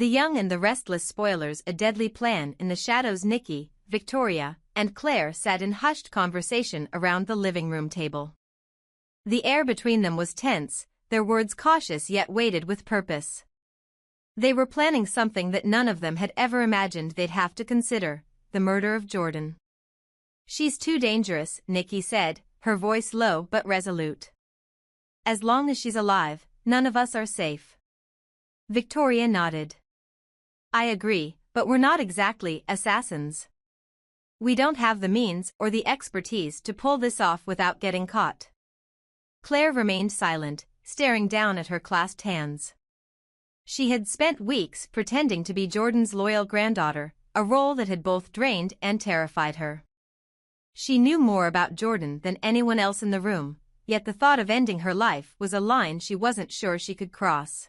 The young and the restless spoilers a deadly plan in the shadows. Nikki, Victoria, and Claire sat in hushed conversation around the living room table. The air between them was tense, their words cautious yet weighted with purpose. They were planning something that none of them had ever imagined they'd have to consider: the murder of Jordan. "She's too dangerous," Nikki said, her voice low but resolute. "As long as she's alive, none of us are safe." Victoria nodded. "I agree, but we're not exactly assassins. We don't have the means or the expertise to pull this off without getting caught." Claire remained silent, staring down at her clasped hands. She had spent weeks pretending to be Jordan's loyal granddaughter, a role that had both drained and terrified her. She knew more about Jordan than anyone else in the room, yet the thought of ending her life was a line she wasn't sure she could cross.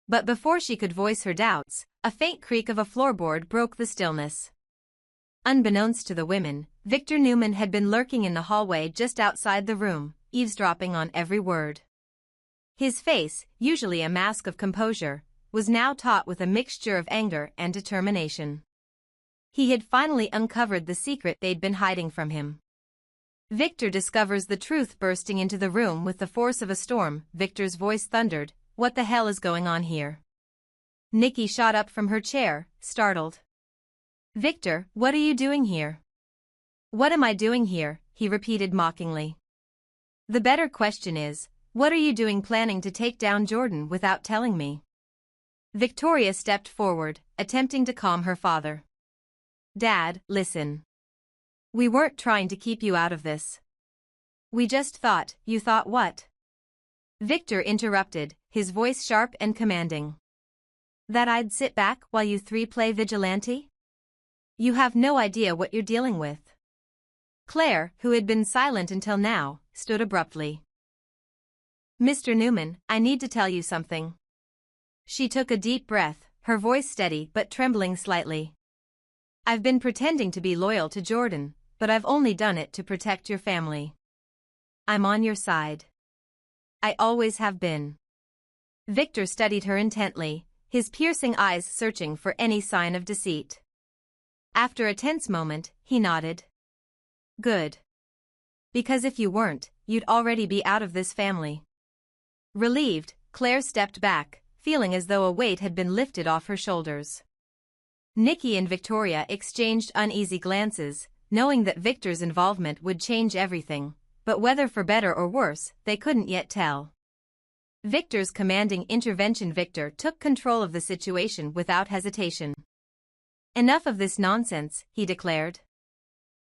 But before she could voice her doubts, a faint creak of a floorboard broke the stillness. Unbeknownst to the women, Victor Newman had been lurking in the hallway just outside the room, eavesdropping on every word. His face, usually a mask of composure, was now taut with a mixture of anger and determination. He had finally uncovered the secret they'd been hiding from him. Victor discovers the truth bursting into the room with the force of a storm. Victor's voice thundered, "What the hell is going on here?" Nikki shot up from her chair, startled. "Victor, what are you doing here?" "What am I doing here?" he repeated mockingly. "The better question is, what are you doing planning to take down Jordan without telling me?" Victoria stepped forward, attempting to calm her father. "Dad, listen. We weren't trying to keep you out of this. We just thought." "You thought what?" Victor interrupted, his voice sharp and commanding. "That I'd sit back while you three play vigilante? You have no idea what you're dealing with." Claire, who had been silent until now, stood abruptly. "Mr. Newman, I need to tell you something." She took a deep breath, her voice steady but trembling slightly. "I've been pretending to be loyal to Jordan, but I've only done it to protect your family. I'm on your side. I always have been." Victor studied her intently, his piercing eyes searching for any sign of deceit. After a tense moment, he nodded. "Good. Because if you weren't, you'd already be out of this family." Relieved, Claire stepped back, feeling as though a weight had been lifted off her shoulders. Nikki and Victoria exchanged uneasy glances, knowing that Victor's involvement would change everything, but whether for better or worse, they couldn't yet tell. Victor's commanding intervention. Victor took control of the situation without hesitation. "Enough of this nonsense," he declared.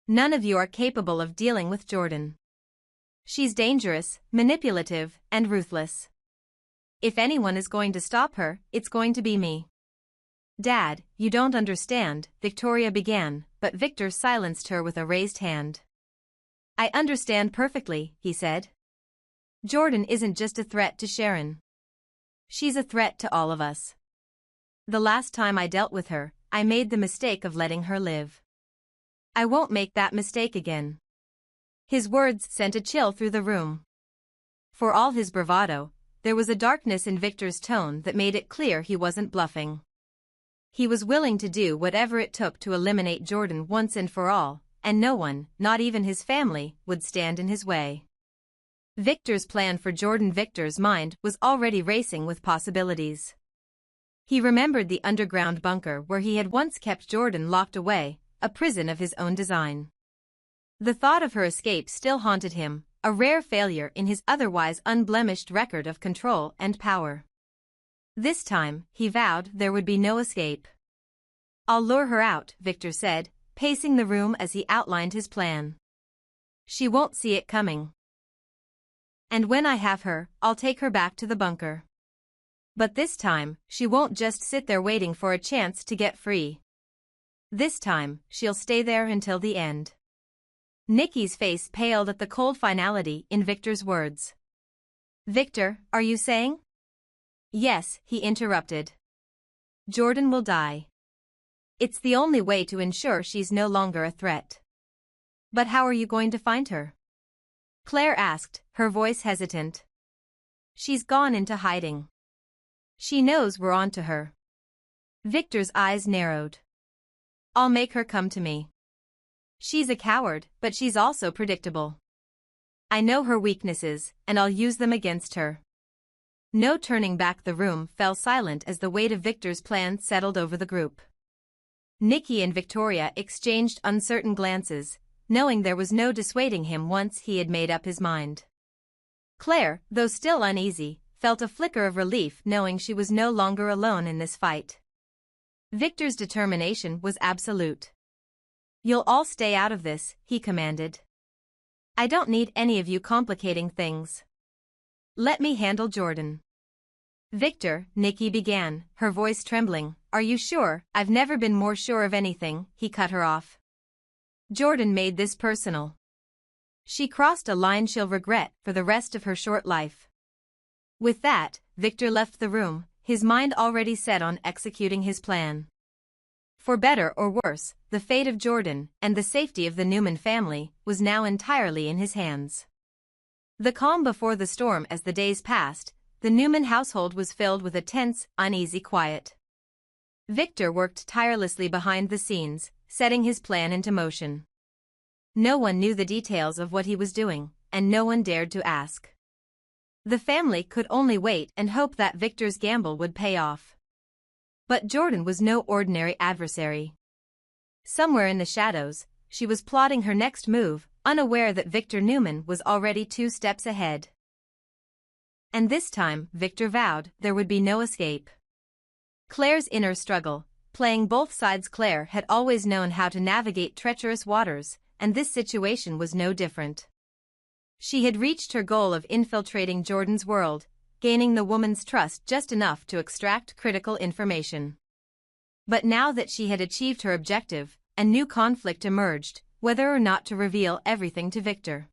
"None of you are capable of dealing with Jordan. She's dangerous, manipulative, and ruthless. If anyone is going to stop her, it's going to be me." "Dad, you don't understand," Victoria began, but Victor silenced her with a raised hand. "I understand perfectly," he said. "Jordan isn't just a threat to Sharon. She's a threat to all of us. The last time I dealt with her, I made the mistake of letting her live. I won't make that mistake again." His words sent a chill through the room. For all his bravado, there was a darkness in Victor's tone that made it clear he wasn't bluffing. He was willing to do whatever it took to eliminate Jordan once and for all, and no one, not even his family, would stand in his way. Victor's plan for Jordan. Victor's mind was already racing with possibilities. He remembered the underground bunker where he had once kept Jordan locked away, a prison of his own design. The thought of her escape still haunted him, a rare failure in his otherwise unblemished record of control and power. This time, he vowed, there would be no escape. "I'll lure her out," Victor said, pacing the room as he outlined his plan. "She won't see it coming. And when I have her, I'll take her back to the bunker. But this time, she won't just sit there waiting for a chance to get free. This time, she'll stay there until the end." Nikki's face paled at the cold finality in Victor's words. "Victor, are you saying?" "Yes," he interrupted. "Jordan will die. It's the only way to ensure she's no longer a threat." "But how are you going to find her?" Claire asked, her voice hesitant. "She's gone into hiding. She knows we're on to her. Victor's eyes narrowed. I'll make her come to me. She's a coward, but she's also predictable. I know her weaknesses, and I'll use them against her. No turning back. The room fell silent as the weight of Victor's plan settled over the group. Nikki and Victoria exchanged uncertain glances, knowing there was no dissuading him once he had made up his mind. Claire, though still uneasy, felt a flicker of relief knowing she was no longer alone in this fight. Victor's determination was absolute. You'll all stay out of this, he commanded. I don't need any of you complicating things. Let me handle Jordan. Victor, Nikki began, her voice trembling. Are you sure? I've never been more sure of anything, he cut her off. Jordan made this personal. She crossed a line she'll regret for the rest of her short life. With that, Victor left the room, his mind already set on executing his plan. For better or worse, the fate of Jordan and the safety of the Newman family was now entirely in his hands. The calm before the storm. As the days passed, the Newman household was filled with a tense, uneasy quiet. Victor worked tirelessly behind the scenes, setting his plan into motion. No one knew the details of what he was doing, and no one dared to ask. The family could only wait and hope that Victor's gamble would pay off. But Jordan was no ordinary adversary. Somewhere in the shadows, she was plotting her next move, unaware that Victor Newman was already 2 steps ahead. And this time, Victor vowed, there would be no escape. Claire's inner struggle, playing both sides. Claire had always known how to navigate treacherous waters, and this situation was no different. She had reached her goal of infiltrating Jordan's world, gaining the woman's trust just enough to extract critical information. But now that she had achieved her objective, a new conflict emerged, whether or not to reveal everything to Victor.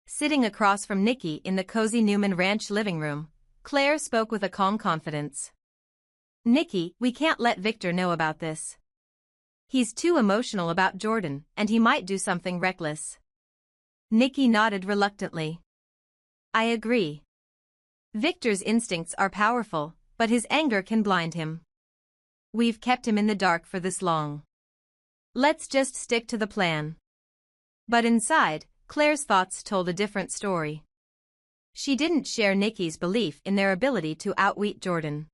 Sitting across from Nikki in the cozy Newman Ranch living room, Claire spoke with a calm confidence. Nikki, we can't let Victor know about this. He's too emotional about Jordan, and he might do something reckless. Nikki nodded reluctantly. I agree. Victor's instincts are powerful, but his anger can blind him. We've kept him in the dark for this long. Let's just stick to the plan. But inside, Claire's thoughts told a different story. She didn't share Nikki's belief in their ability to outwit Jordan.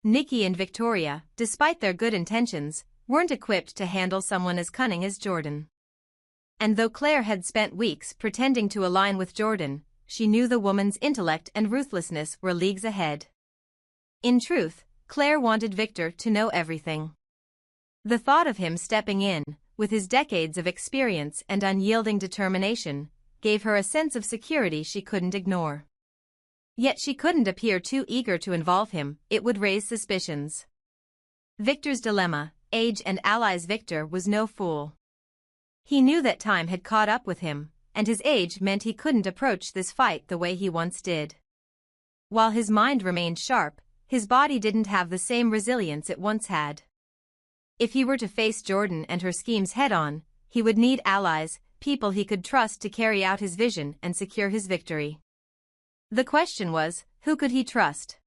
Nikki and Victoria, despite their good intentions, weren't equipped to handle someone as cunning as Jordan. And though Claire had spent weeks pretending to align with Jordan, she knew the woman's intellect and ruthlessness were leagues ahead. In truth, Claire wanted Victor to know everything. The thought of him stepping in, with his decades of experience and unyielding determination, gave her a sense of security she couldn't ignore. Yet she couldn't appear too eager to involve him, it would raise suspicions. Victor's dilemma, age and allies. Victor was no fool. He knew that time had caught up with him, and his age meant he couldn't approach this fight the way he once did. While his mind remained sharp, his body didn't have the same resilience it once had. If he were to face Jordan and her schemes head-on, he would need allies, people he could trust to carry out his vision and secure his victory. The question was, who could he trust?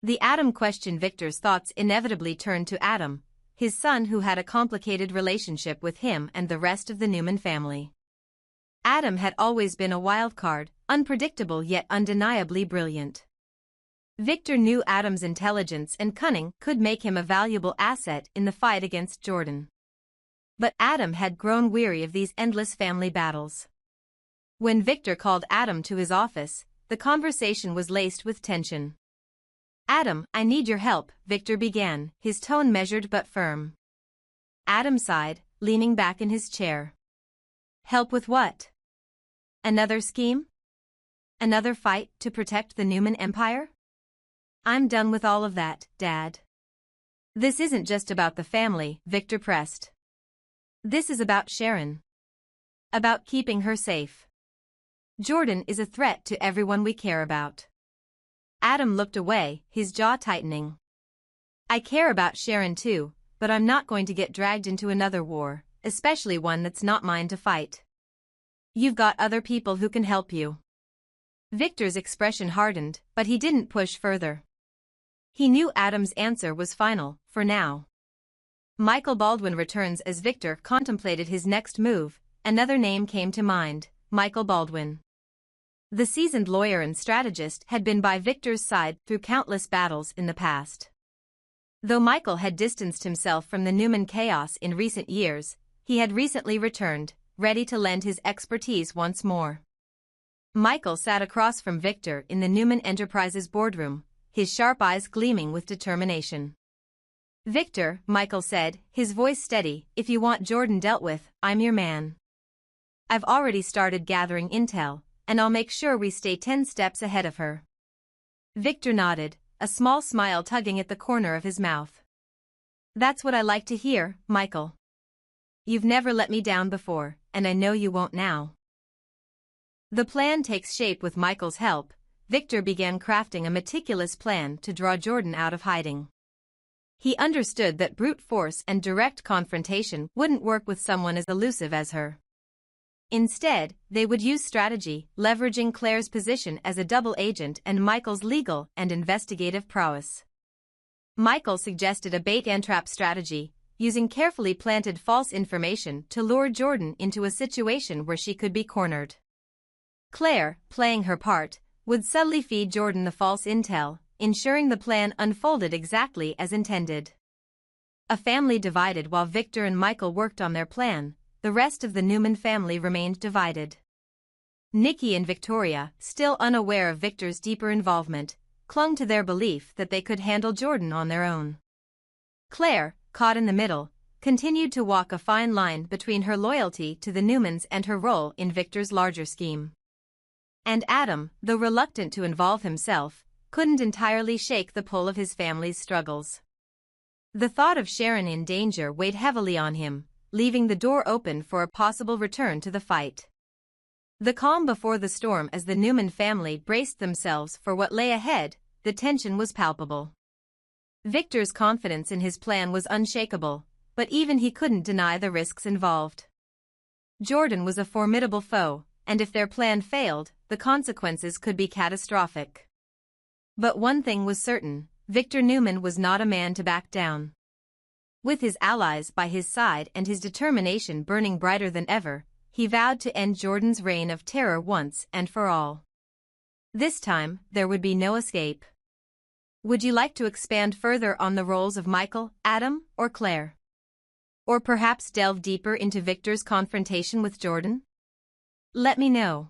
The Adam question. Victor's thoughts inevitably turned to Adam, his son, who had a complicated relationship with him and the rest of the Newman family. Adam had always been a wild card, unpredictable yet undeniably brilliant. Victor knew Adam's intelligence and cunning could make him a valuable asset in the fight against Jordan. But Adam had grown weary of these endless family battles. When Victor called Adam to his office, the conversation was laced with tension. Adam, I need your help, Victor began, his tone measured but firm. Adam sighed, leaning back in his chair. Help with what? Another scheme? Another fight to protect the Newman Empire? I'm done with all of that, Dad. This isn't just about the family, Victor pressed. This is about Sharon. About keeping her safe. Jordan is a threat to everyone we care about. Adam looked away, his jaw tightening. I care about Sharon too, but I'm not going to get dragged into another war, especially one that's not mine to fight. You've got other people who can help you. Victor's expression hardened, but he didn't push further. He knew Adam's answer was final, for now. Michael Baldwin returns. As Victor contemplated his next move, another name came to mind, Michael Baldwin. The seasoned lawyer and strategist had been by Victor's side through countless battles in the past. Though Michael had distanced himself from the Newman chaos in recent years, he had recently returned, ready to lend his expertise once more. Michael sat across from Victor in the Newman Enterprises boardroom, his sharp eyes gleaming with determination. "Victor," Michael said, his voice steady, "if you want Jordan dealt with, I'm your man. I've already started gathering intel, and I'll make sure we stay 10 steps ahead of her." Victor nodded, a small smile tugging at the corner of his mouth. "That's what I like to hear, Michael. You've never let me down before, and I know you won't now." The plan takes shape. With Michael's help, Victor began crafting a meticulous plan to draw Jordan out of hiding. He understood that brute force and direct confrontation wouldn't work with someone as elusive as her. Instead, they would use strategy, leveraging Claire's position as a double agent and Michael's legal and investigative prowess. Michael suggested a bait-and-trap strategy, using carefully planted false information to lure Jordan into a situation where she could be cornered. Claire, playing her part, would subtly feed Jordan the false intel, ensuring the plan unfolded exactly as intended. A family divided. While Victor and Michael worked on their plan, the rest of the Newman family remained divided. Nikki and Victoria, still unaware of Victor's deeper involvement, clung to their belief that they could handle Jordan on their own. Claire, caught in the middle, continued to walk a fine line between her loyalty to the Newmans and her role in Victor's larger scheme. And Adam, though reluctant to involve himself, couldn't entirely shake the pull of his family's struggles. The thought of Sharon in danger weighed heavily on him, leaving the door open for a possible return to the fight. The calm before the storm. As the Newman family braced themselves for what lay ahead, the tension was palpable. Victor's confidence in his plan was unshakable, but even he couldn't deny the risks involved. Jordan was a formidable foe, and if their plan failed, the consequences could be catastrophic. But one thing was certain, Victor Newman was not a man to back down. With his allies by his side and his determination burning brighter than ever, he vowed to end Jordan's reign of terror once and for all. This time, there would be no escape. Would you like to expand further on the roles of Michael, Adam, or Claire? Or perhaps delve deeper into Victor's confrontation with Jordan? Let me know.